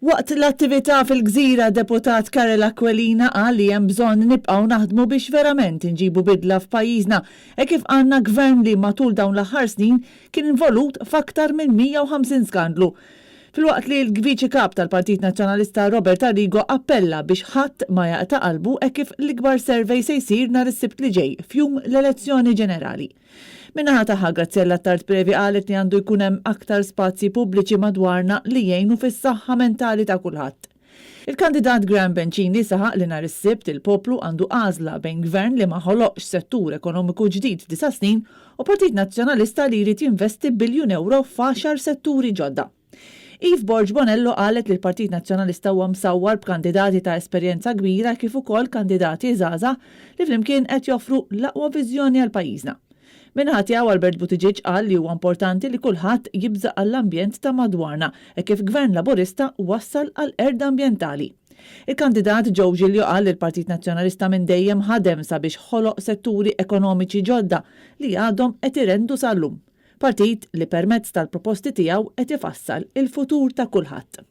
Waqt l-attività fil-Gżira, deputat Karel Aquilina qal li hemm bżonn nibqgħu naħdmu biex verament inġibu bidla f'pajjiżna kif għandna gvern li matul dawn l-aħħar snin kien involut f'aktar minn 150 skandlu. Filwaqt li l-Viċi Kap tal-Partit Nazzjonalista Robert Arrigo appella biex ħadd ma jaqta' qalbu kif l-ikbar survey se jsir nhar is-Sibt li ġej fjum l-elezzjoni ġenerali. Minnaħa taħħa Grazzella Tard Previ qalet li għandu jkun hemm aktar spazji pubbliċi madwarna li jgħinu fis-saħħa mentali ta' kulħadd. Il-kandidat Graham Bencini saħaq li nhar is-Sibt il-poplu għandu għażla bejn gvern li ma ħoloqx settur ekonomiku ġdid f'9 snin u Partit Nazzjonalista li jrid jinvesti biljun euro f'10 setturi ġodda. Yves Borg Bonello qalet li l-Partit Nazzjonalista huwa msawwar b'kandidati ta' esperjenza kbira kif ukoll kandidati żgħażagħ li flimkien qed joffru l-aqwa viżjoni għal pajjiżna. Minħat jaw Albert Buttigieg qal li huwa importanti li kulħadd jibża għall-ambjent ta' madwarna kif Gvern Laburista wassal għal erd ambjentali. Il-kandidat Joe Giglio qal li l-Partit Nazzjonalista minn dejjem ħadem sabiex ħoloq setturi ekonomiċi ġodda li għadhom qed irendu sal-lum. Partit li permezz tal-proposti tiegħu qed ifassal il-futur ta' kulħadd.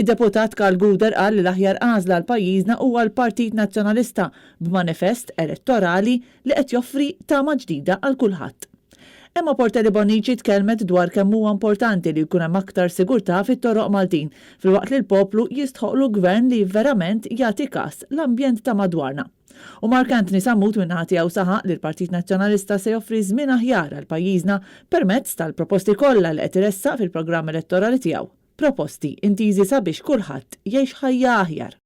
Id-deputat Karl Guder qal li l-aħjar għażla l-pajjiżna huwa l-Partit Nazzjonalista b'manifest elettorali li qed joffri tama ġdida għal kulħadd. Emma Portelli Bonnici tkellmet dwar kemm huwa importanti li jkun hemm aktar sigurtà fit-toroq Maltin filwaqt li l-poplu jistħoqlu gvern li verament jagħti każ l-ambjent ta' madwarna. U Mark Anthony Sammut minn tiegħu saħaq li l-Partit Nazzjonalista se joffri żmien aħjar għal pajjiżna permezz tal-proposti kollha li qed iressaq fil-programm elettorali tiegħu. Proposti intiżi sabiex kulħadd jgħix ħajja aħjar.